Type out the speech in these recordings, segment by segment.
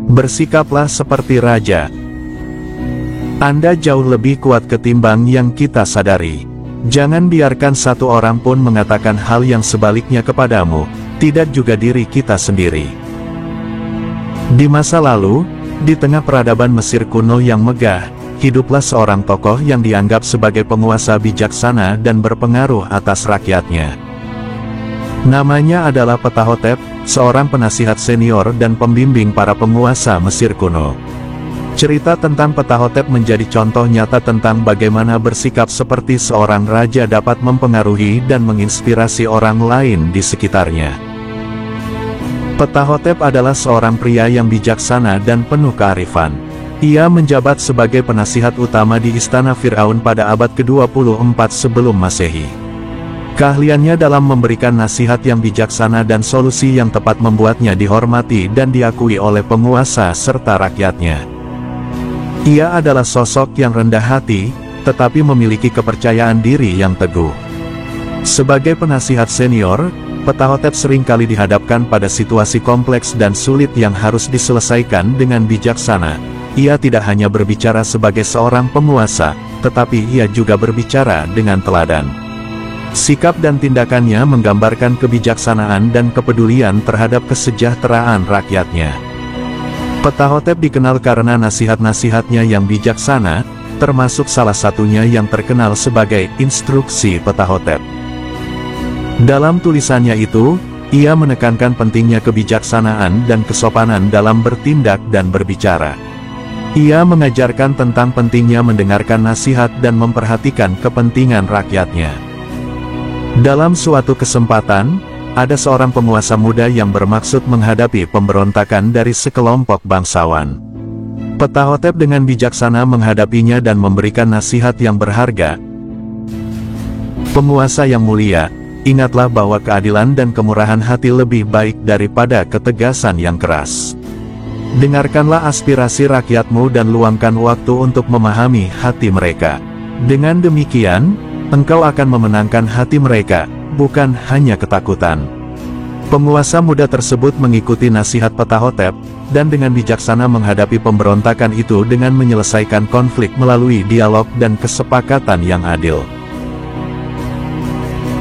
Bersikaplah seperti raja. Anda jauh lebih kuat ketimbang yang kita sadari. Jangan biarkan satu orang pun mengatakan hal yang sebaliknya kepadamu, tidak juga diri kita sendiri. Di masa lalu, di tengah peradaban Mesir kuno yang megah, hiduplah seorang tokoh yang dianggap sebagai penguasa bijaksana dan berpengaruh atas rakyatnya. Namanya adalah Ptahhotep, seorang penasihat senior dan pembimbing para penguasa Mesir kuno. Cerita tentang Ptahhotep menjadi contoh nyata tentang bagaimana bersikap seperti seorang raja dapat mempengaruhi dan menginspirasi orang lain di sekitarnya. Ptahhotep adalah seorang pria yang bijaksana dan penuh kearifan. Ia menjabat sebagai penasihat utama di istana Firaun pada abad ke-24 sebelum Masehi. Keahliannya dalam memberikan nasihat yang bijaksana dan solusi yang tepat membuatnya dihormati dan diakui oleh penguasa serta rakyatnya. Ia adalah sosok yang rendah hati, tetapi memiliki kepercayaan diri yang teguh. Sebagai penasihat senior, Ptahhotep seringkali dihadapkan pada situasi kompleks dan sulit yang harus diselesaikan dengan bijaksana. Ia tidak hanya berbicara sebagai seorang penguasa, tetapi ia juga berbicara dengan teladan. Sikap dan tindakannya menggambarkan kebijaksanaan dan kepedulian terhadap kesejahteraan rakyatnya. Ptahhotep dikenal karena nasihat-nasihatnya yang bijaksana, termasuk salah satunya yang terkenal sebagai Instruksi Ptahhotep. Dalam tulisannya itu, ia menekankan pentingnya kebijaksanaan dan kesopanan dalam bertindak dan berbicara. Ia mengajarkan tentang pentingnya mendengarkan nasihat dan memperhatikan kepentingan rakyatnya. Dalam suatu kesempatan, ada seorang penguasa muda yang bermaksud menghadapi pemberontakan dari sekelompok bangsawan. Ptahhotep dengan bijaksana menghadapinya dan memberikan nasihat yang berharga. Penguasa yang mulia, ingatlah bahwa keadilan dan kemurahan hati lebih baik daripada ketegasan yang keras. Dengarkanlah aspirasi rakyatmu dan luangkan waktu untuk memahami hati mereka. Dengan demikian, engkau akan memenangkan hati mereka, bukan hanya ketakutan. Penguasa muda tersebut mengikuti nasihat Ptahhotep, dan dengan bijaksana menghadapi pemberontakan itu dengan menyelesaikan konflik melalui dialog dan kesepakatan yang adil.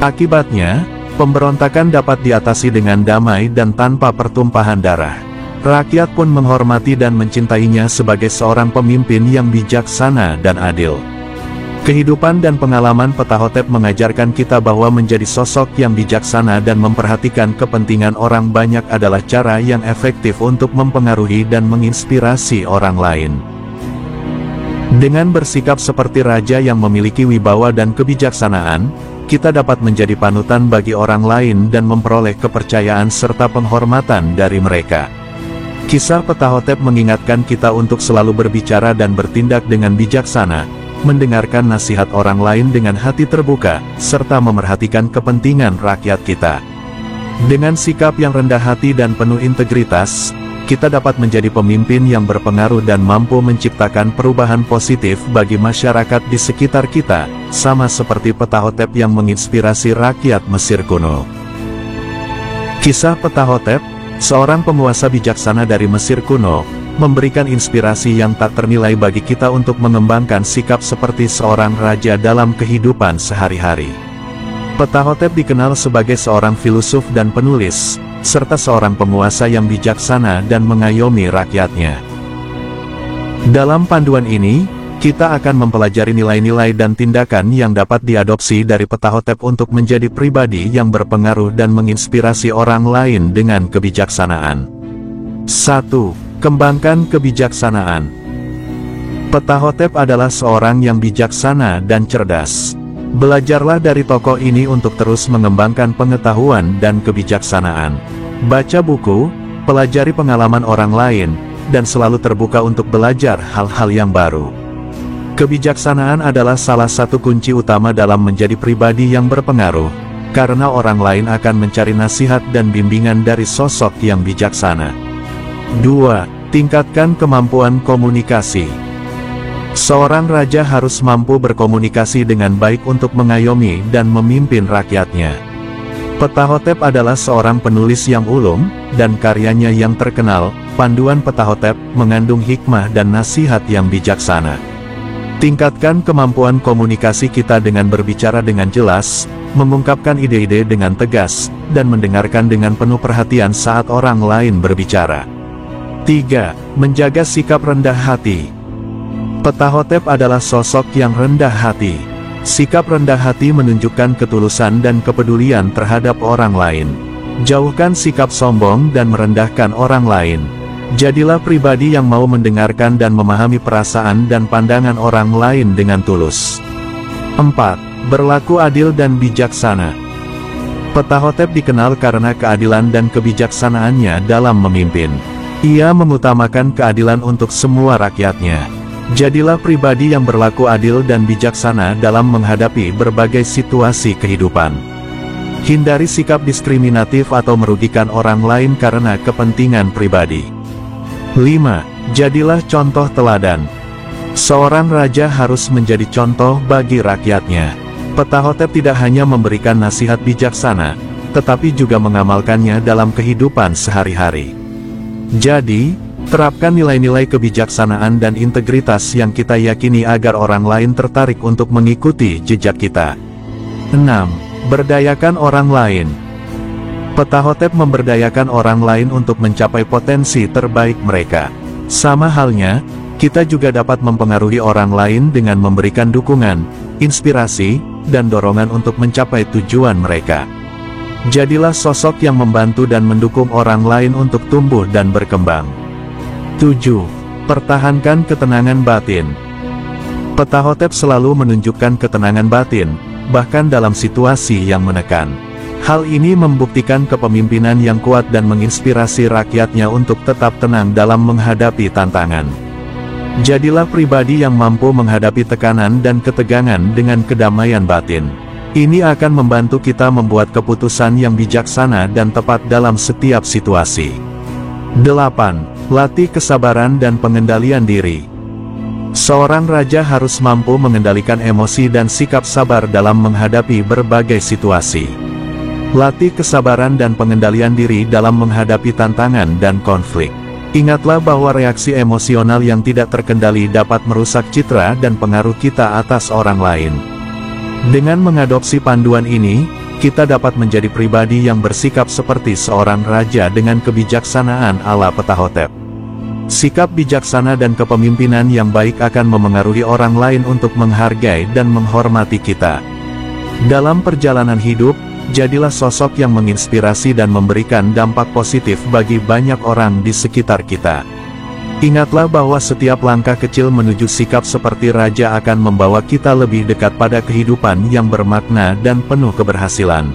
Akibatnya, pemberontakan dapat diatasi dengan damai dan tanpa pertumpahan darah. Rakyat pun menghormati dan mencintainya sebagai seorang pemimpin yang bijaksana dan adil. Kehidupan dan pengalaman Ptahhotep mengajarkan kita bahwa menjadi sosok yang bijaksana dan memperhatikan kepentingan orang banyak adalah cara yang efektif untuk mempengaruhi dan menginspirasi orang lain. Dengan bersikap seperti raja yang memiliki wibawa dan kebijaksanaan, kita dapat menjadi panutan bagi orang lain dan memperoleh kepercayaan serta penghormatan dari mereka. Kisah Ptahhotep mengingatkan kita untuk selalu berbicara dan bertindak dengan bijaksana, mendengarkan nasihat orang lain dengan hati terbuka, serta memerhatikan kepentingan rakyat kita. Dengan sikap yang rendah hati dan penuh integritas, kita dapat menjadi pemimpin yang berpengaruh dan mampu menciptakan perubahan positif bagi masyarakat di sekitar kita, sama seperti Ptahhotep yang menginspirasi rakyat Mesir kuno. Kisah Ptahhotep, seorang penguasa bijaksana dari Mesir kuno, memberikan inspirasi yang tak ternilai bagi kita untuk mengembangkan sikap seperti seorang raja dalam kehidupan sehari-hari. Ptahhotep dikenal sebagai seorang filosof dan penulis, serta seorang penguasa yang bijaksana dan mengayomi rakyatnya. Dalam panduan ini, kita akan mempelajari nilai-nilai dan tindakan yang dapat diadopsi dari Ptahhotep untuk menjadi pribadi yang berpengaruh dan menginspirasi orang lain dengan kebijaksanaan. 1. Kembangkan kebijaksanaan. Ptahhotep adalah seorang yang bijaksana dan cerdas. Belajarlah dari tokoh ini untuk terus mengembangkan pengetahuan dan kebijaksanaan. Baca buku, pelajari pengalaman orang lain, dan selalu terbuka untuk belajar hal-hal yang baru. Kebijaksanaan adalah salah satu kunci utama dalam menjadi pribadi yang berpengaruh, karena orang lain akan mencari nasihat dan bimbingan dari sosok yang bijaksana. 2. Tingkatkan kemampuan komunikasi. Seorang raja harus mampu berkomunikasi dengan baik untuk mengayomi dan memimpin rakyatnya. Ptahhotep adalah seorang penulis yang ulung, dan karyanya yang terkenal, panduan Ptahhotep mengandung hikmah dan nasihat yang bijaksana. Tingkatkan kemampuan komunikasi kita dengan berbicara dengan jelas, mengungkapkan ide-ide dengan tegas, dan mendengarkan dengan penuh perhatian saat orang lain berbicara. 3. Menjaga sikap rendah hati. Ptahhotep adalah sosok yang rendah hati. Sikap rendah hati menunjukkan ketulusan dan kepedulian terhadap orang lain. Jauhkan sikap sombong dan merendahkan orang lain. Jadilah pribadi yang mau mendengarkan dan memahami perasaan dan pandangan orang lain dengan tulus. 4. Berlaku adil dan bijaksana. Ptahhotep dikenal karena keadilan dan kebijaksanaannya dalam memimpin. Ia mengutamakan keadilan untuk semua rakyatnya. Jadilah pribadi yang berlaku adil dan bijaksana dalam menghadapi berbagai situasi kehidupan. Hindari sikap diskriminatif atau merugikan orang lain karena kepentingan pribadi. 5. Jadilah contoh teladan. Seorang raja harus menjadi contoh bagi rakyatnya. Ptahhotep tidak hanya memberikan nasihat bijaksana, tetapi juga mengamalkannya dalam kehidupan sehari-hari. Jadi, terapkan nilai-nilai kebijaksanaan dan integritas yang kita yakini agar orang lain tertarik untuk mengikuti jejak kita. 6. Berdayakan orang lain. Ptahhotep memberdayakan orang lain untuk mencapai potensi terbaik mereka. Sama halnya, kita juga dapat mempengaruhi orang lain dengan memberikan dukungan, inspirasi, dan dorongan untuk mencapai tujuan mereka. Jadilah sosok yang membantu dan mendukung orang lain untuk tumbuh dan berkembang. 7. Pertahankan ketenangan batin. Ptahhotep selalu menunjukkan ketenangan batin, bahkan dalam situasi yang menekan. Hal ini membuktikan kepemimpinan yang kuat dan menginspirasi rakyatnya untuk tetap tenang dalam menghadapi tantangan. Jadilah pribadi yang mampu menghadapi tekanan dan ketegangan dengan kedamaian batin. Ini akan membantu kita membuat keputusan yang bijaksana dan tepat dalam setiap situasi. 8. Latih kesabaran dan pengendalian diri. Seorang raja harus mampu mengendalikan emosi dan sikap sabar dalam menghadapi berbagai situasi. Latih kesabaran dan pengendalian diri dalam menghadapi tantangan dan konflik. Ingatlah bahwa reaksi emosional yang tidak terkendali dapat merusak citra dan pengaruh kita atas orang lain. Dengan mengadopsi panduan ini, kita dapat menjadi pribadi yang bersikap seperti seorang raja dengan kebijaksanaan ala Ptahhotep. Sikap bijaksana dan kepemimpinan yang baik akan memengaruhi orang lain untuk menghargai dan menghormati kita. Dalam perjalanan hidup, jadilah sosok yang menginspirasi dan memberikan dampak positif bagi banyak orang di sekitar kita. Ingatlah bahwa setiap langkah kecil menuju sikap seperti raja akan membawa kita lebih dekat pada kehidupan yang bermakna dan penuh keberhasilan.